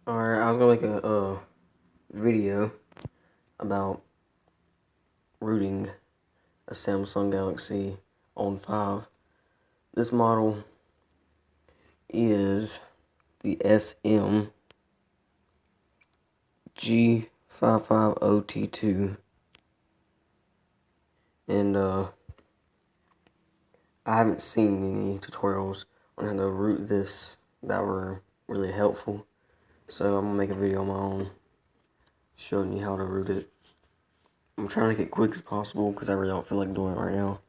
Alright, I was gonna make a video about rooting a Samsung Galaxy On5. This model is the SM-G550T2, and I haven't seen any tutorials on how to root this that were really helpful, so I'm gonna make a video on my own showing you how to root it. I'm trying to make it quick as possible because I really don't feel like doing it right now.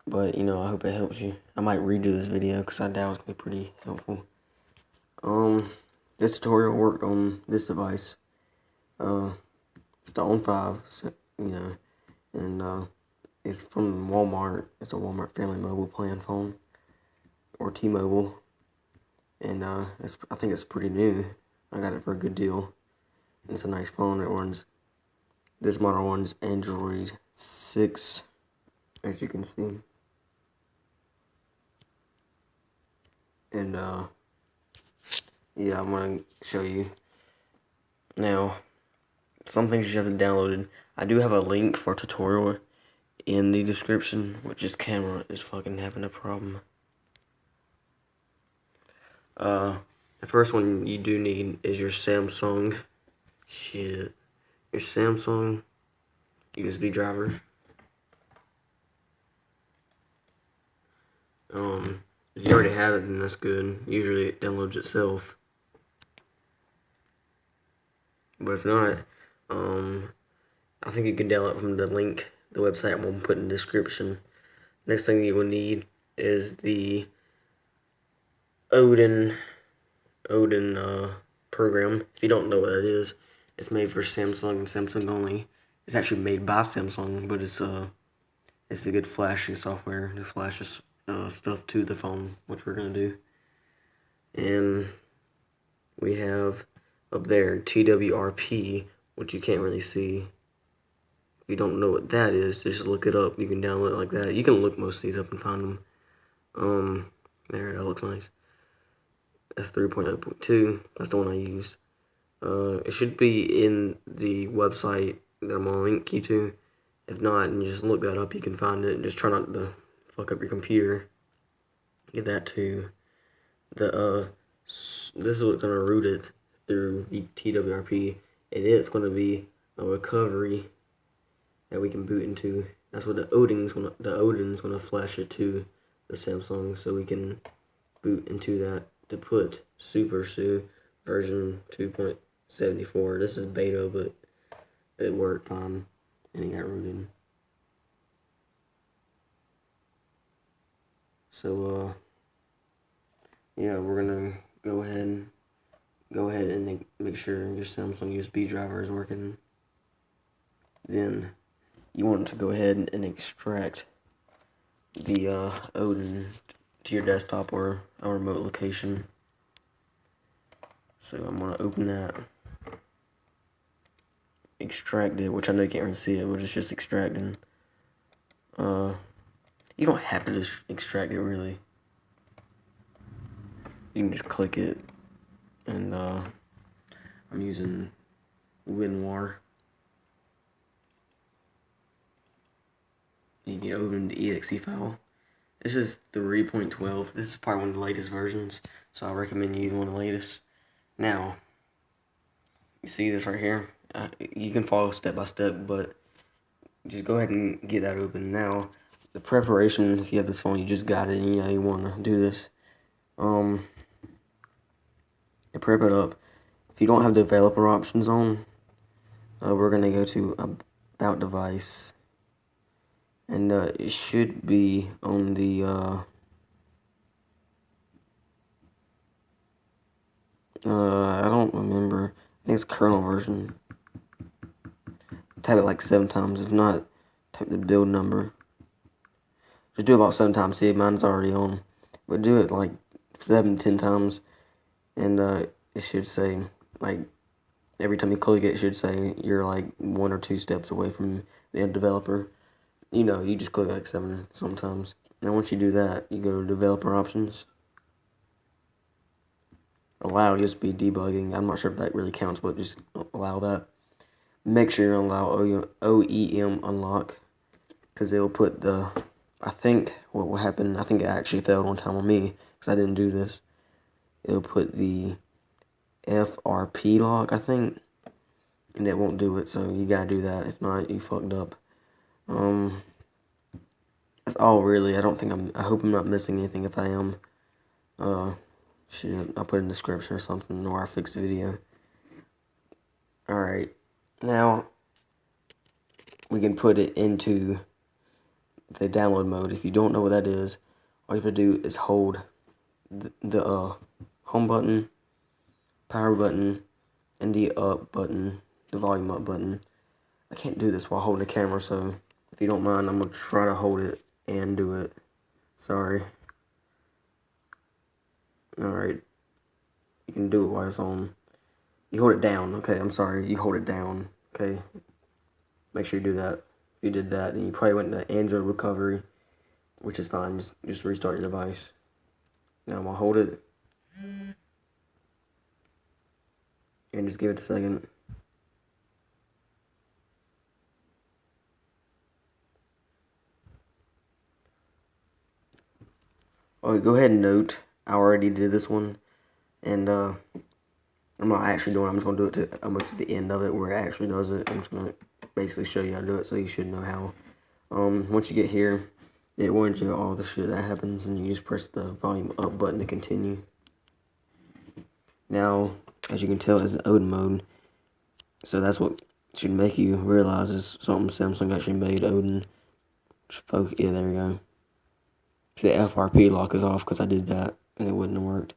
But, I hope it helps you. I might redo this video because I doubt it's going to be pretty helpful. This tutorial worked on this device. It's the On5, and it's from Walmart. It's a Walmart Family Mobile Plan phone, or T-Mobile. And I think it's pretty new. I got it for a good deal. It's a nice phone. This model runs Android 6, as you can see. And yeah, I'm gonna show you now some things you have to download. I do have a link for a tutorial in the description, which this camera is fucking having a problem. The first one you do need is your Samsung USB driver. If you already have it, then that's good. Usually it downloads itself. But if not, I think you can download from the link, the website I'm going to put in the description. Next thing you will need is the Odin program. If you don't know what that is, it's made for Samsung and Samsung only. It's actually made by Samsung, but it's a good flashing software that flashes stuff to the phone, which we're gonna do. And we have up there TWRP, which you can't really see. If you don't know what that is, just look it up. You can download it like that. You can look most of these up and find them. There, that looks nice. That's 3.0.2. That's the one I used. It should be in the website that I'm gonna link you to. If not, and you just look that up, you can find it. Just try not to fuck up your computer. Get that too. This is what's gonna root it through the TWRP, and it's gonna be a recovery that we can boot into. That's what the Odin's gonna flash it to the Samsung, so we can boot into that to put SuperSU version 2.74. This is beta, but it worked fine, and it got rooted. So, yeah, we're gonna go ahead and make sure your Samsung USB driver is working. Then you want to go ahead and extract the Odin to your desktop or a remote location. So I'm gonna open that, extract it, which I know you can't really see it, but it's just extracting. You don't have to just extract it really. You can just click it, and I'm using WinRAR. You can open the exe file. This is 3.12. This is probably one of the latest versions, so I recommend you use one of the latest. Now, you see this right here? You can follow step by step, but just go ahead and get that open. Now, the preparation, if you have this phone, you just got it, and you want to do this. To prep it up, if you don't have developer options on, we're going to go to About Device. And it should be on the I don't remember. I think it's kernel version. Type it like 7 times. If not, type the build number. Just do it about 7 times. See, mine's already on. But do it like 7-10 times. And it should say, like, every time you click it, it should say you're like 1 or 2 steps away from the developer. You just click like 7 sometimes. Now once you do that, you go to developer options. allow USB debugging. I'm not sure if that really counts, but just allow that. Make sure you allow OEM unlock, because it'll put the, I think what will happen, I think it actually failed one time on me, because I didn't do this. It'll put the FRP lock, I think, and it won't do it, so you gotta do that. If not, you fucked up. That's all really. I hope I'm not missing anything. If I am, shit, I'll put it in the description or something, or I'll fix the video. Alright, now we can put it into the download mode. If you don't know what that is, all you have to do is hold the home button, power button, and the up button, the volume up button. I can't do this while holding the camera, so if you don't mind, I'm going to try to hold it and do it. Sorry. Alright. You can do it while it's on. You hold it down. Okay, I'm sorry. You hold it down. Okay. Make sure you do that. If you did that, then you probably went to Android recovery, which is fine. Just restart your device. Now I'm going to hold it. And just give it a second. Oh, go ahead and note, I already did this one. And I'm not actually doing it. I'm just going to do it to almost the end of it where it actually does it. I'm just going to basically show you how to do it so you should know how. Once you get here, it warns you all the shit that happens, and you just press the volume up button to continue. Now, as you can tell, it's the Odin mode. So that's what should make you realize is something Samsung actually made, Odin. Yeah, there we go. The FRP lock is off because I did that, and it wouldn't have worked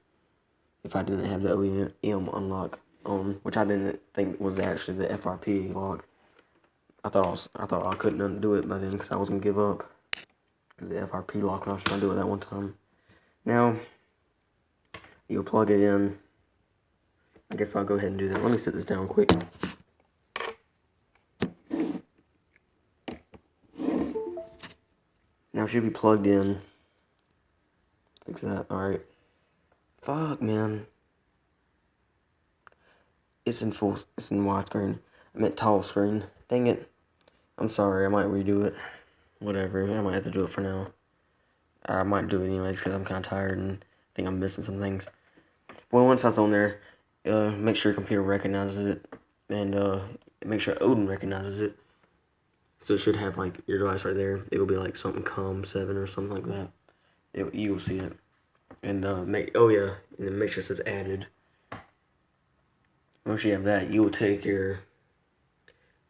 if I didn't have the OEM unlock on, which I didn't think was actually the FRP lock. I thought I couldn't undo it by then because I was gonna give up because the FRP lock when I was trying to do it that one time. Now you'll plug it in. I guess I'll go ahead and do that. Let me set this down quick. Now it should be plugged in. Fix that. Alright. Fuck, man. It's in widescreen. I meant tall screen. Dang it. I'm sorry, I might redo it. Whatever, I might have to do it for now. I might do it anyways because I'm kind of tired and think I'm missing some things. Well, once that's on there, make sure your computer recognizes it, and make sure Odin recognizes it. So it should have like your device right there. It will be like something COM7 or something like that. You will see it. And and then make sure it says added. Once you have that, you will take your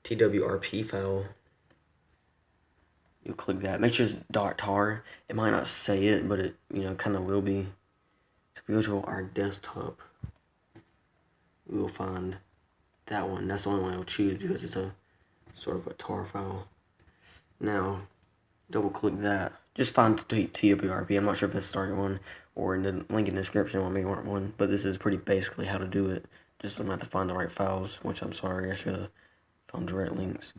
TWRP file. You click that. Make sure it's .tar. It might not say it, but it kind of will be. So if we go to our desktop, we will find that one. That's the only one I'll choose because it's a sort of a tar file. Now, double click that. Just find TWRP. I'm not sure if that's the right one or in the link in the description will be the right one, but this is pretty basically how to do it. Just I'm not to find the right files, which I'm sorry, I should have found the right links.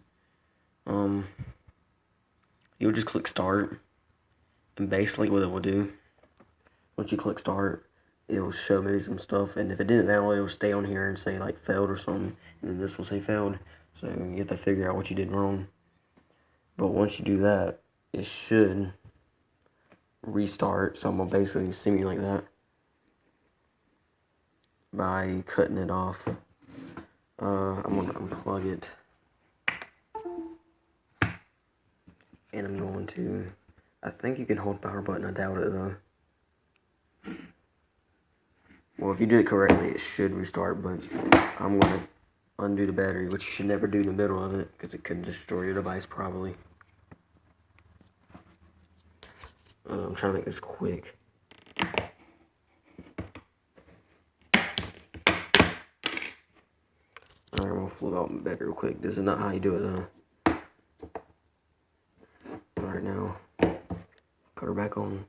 You'll just click start, and basically what it will do, once you click start, it will show maybe some stuff, and if it didn't download, it will stay on here and say like failed or something, and then this will say failed, so you have to figure out what you did wrong. But once you do that, it should restart, so I'm going to basically simulate that by cutting it off. I'm going to unplug it. And I'm going to, I think you can hold power button, I doubt it though. Well, if you did it correctly, it should restart, but I'm going to undo the battery, which you should never do in the middle of it, because it could destroy your device probably. I'm trying to make this quick. Alright, we'll flip out the battery real quick. This is not how you do it though. Alright, now, cut her back on.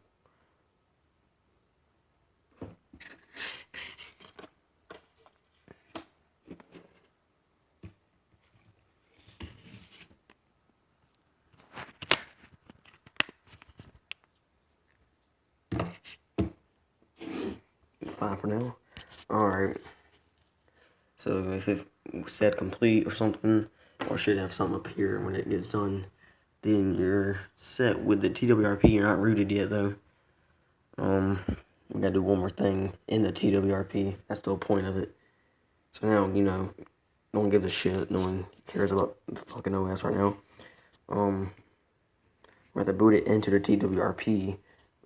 It's fine for now. Alright. So if it said complete or something, or should have something up here when it gets done, then you're set with the TWRP. You're not rooted yet though. We gotta do one more thing in the TWRP. That's the whole point of it. So now, you know, no one gives a shit. No one cares about the fucking OS right now. We have to boot it into the TWRP,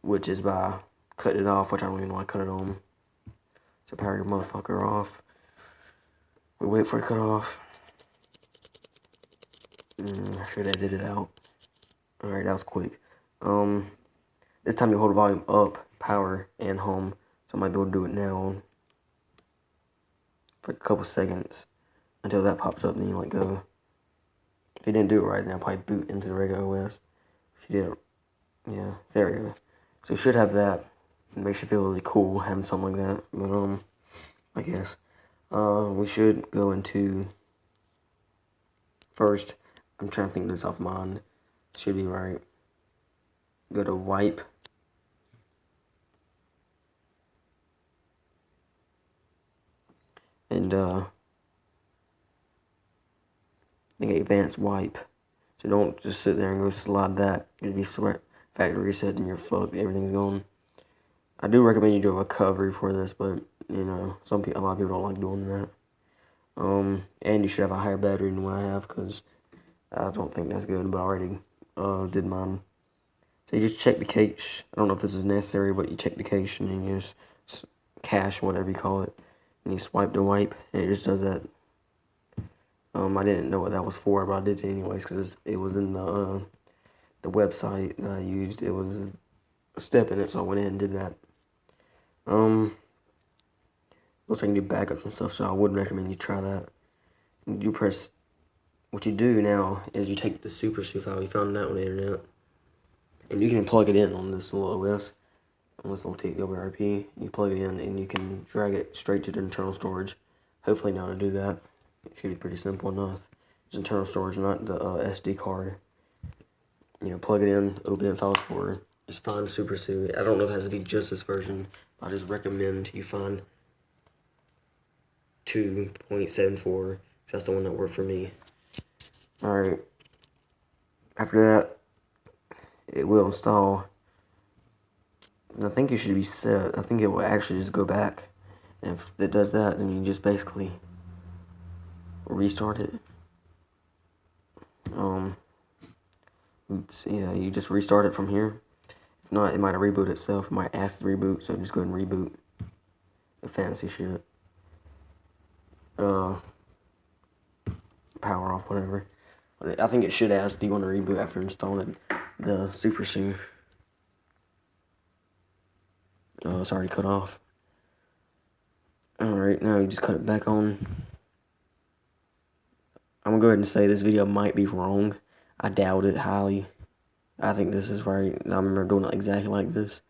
which is by cutting it off, which I don't even want to cut it on. So power your motherfucker off. We wait for it to cut off. I should edit it out. Alright, that was quick. This time you hold the volume up, power, and home. So I might be able to do it now for a couple seconds until that pops up, and then you let go. If you didn't do it right, then I'll probably boot into the regular OS. If you did it, yeah, there we go. So you should have that. It makes you feel really cool having something like that. But I guess we should go into first. I'm trying to think this off mind. Should be right. Go to wipe. And I think advanced wipe. So don't just sit there and go slide that. If you sweat factory reset and you're fucked, everything's gone. I do recommend you do a recovery for this, but you know, a lot of people don't like doing that. And you should have a higher battery than what I have, because I don't think that's good, but I already did mine. So you just check the cache. I don't know if this is necessary, but you check the cache and you just cache, whatever you call it, and you swipe to wipe, and it just does that. I didn't know what that was for, but I did it anyways, because it was in the website that I used. It was a step in it, so I went in and did that. Looks like you can do backups and stuff, so I would recommend you try that. You press, what you do now is you take the SuperSU file you found that on the internet, and you can plug it in on this little OS, on this little TWRP. You plug it in and you can drag it straight to the internal storage. Hopefully now to do that. It should be pretty simple enough. It's internal storage, not the SD card. You know, plug it in, open it in File Explorer. Just find SuperSU. I don't know if it has to be just this version. I just recommend you find 2.74, because that's the one that worked for me. Alright. After that, it will install. And I think you should be set. I think it will actually just go back. And if it does that, then you just basically restart it. Oops, yeah, you just restart it from here. If not, it might reboot itself. It might ask to reboot, so just go ahead and reboot. The fancy shit. Power off, whatever. But I think it should ask, do you want to reboot after installing the SuperSU? It's already cut off. Alright, now you just cut it back on. I'm gonna go ahead and say this video might be wrong. I doubt it highly. I think this is right. I remember doing it exactly like this.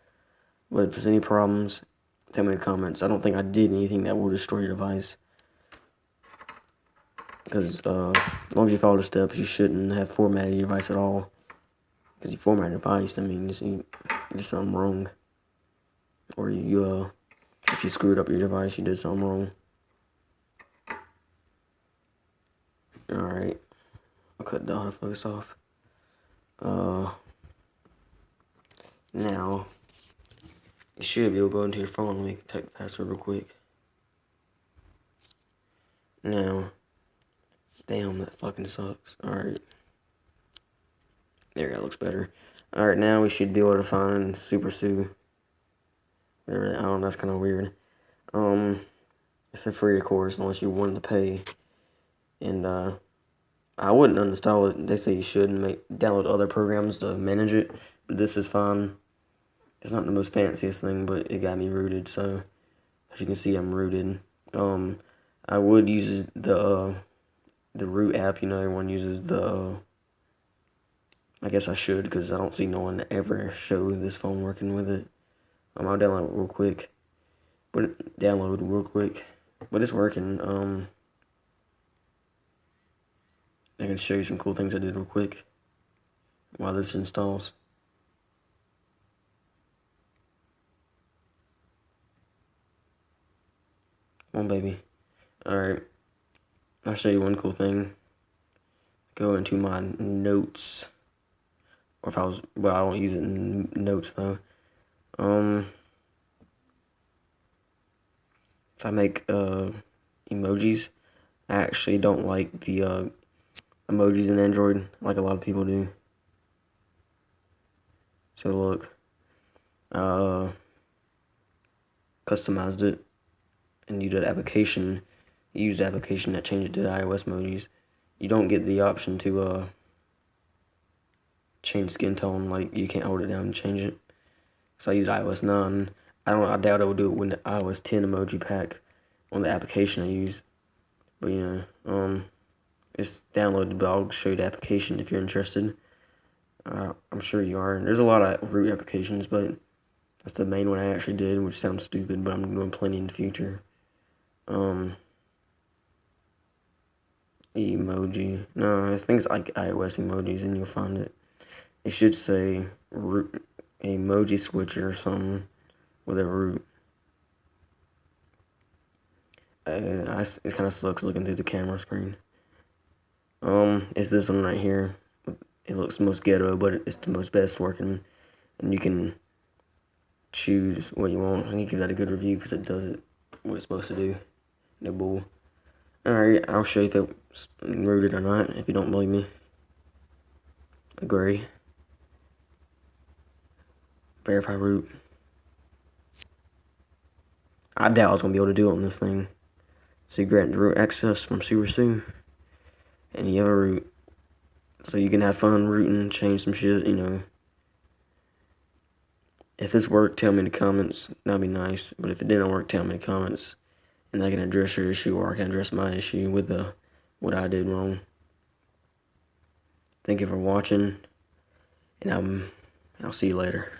But if there's any problems, tell me in the comments. I don't think I did anything that will destroy your device. Because as long as you follow the steps, you shouldn't have formatted your device at all. Because you format your device, I mean, there's something wrong. Or if you screwed up your device, you did something wrong. Alright. I'll cut the autofocus off. Now, you should be able to go into your phone. Let me type the password real quick. Now, damn, that fucking sucks. Alright. There, that looks better. Alright, now we should be able to find SuperSU. I don't know, that's kind of weird. It's a free, of course, unless you wanted to pay. And, I wouldn't uninstall it. They say you should download other programs to manage it. But this is fine. It's not the most fanciest thing, but it got me rooted, so as you can see, I'm rooted. I would use the root app. You know, everyone uses the. I guess I should, because I don't see no one ever show this phone working with it. I'll download it real quick. But it's working. I can show you some cool things I did real quick while this installs. Come on, baby. Alright. I'll show you one cool thing. Go into my notes. Or if I was, well, I don't use it in notes though. If I make emojis, I actually don't like the emojis in Android like a lot of people do. So look, customized it, and you did application. You use the application that changed it to the iOS emojis. You don't get the option to change skin tone. Like, you can't hold it down and change it. So I use iOS 9. I doubt I will do it with the iOS 10 emoji pack on the application I use. But it's downloaded, but I'll show you the application if you're interested. I'm sure you are. There's a lot of root applications, but that's the main one I actually did, which sounds stupid, but I'm doing plenty in the future. Emoji. No, I think it's like iOS emojis, and you'll find it. It should say root emoji switcher or something with a root. It kind of sucks looking through the camera screen. It's this one right here. It looks the most ghetto, but it's the most best working, and you can choose what you want. I can give that a good review because it does it what it's supposed to do. No bull. Alright, I'll show you if it's rooted or not, if you don't believe me. Agree. Verify root. I doubt I was going to be able to do it on this thing. So you grant the root access from SuperSU, and you have a root. So you can have fun rooting, change some shit, you know. If this worked, tell me in the comments. That'd be nice. But if it didn't work, tell me in the comments. And I can address your issue, or I can address my issue with what I did wrong. Thank you for watching, and I'll see you later.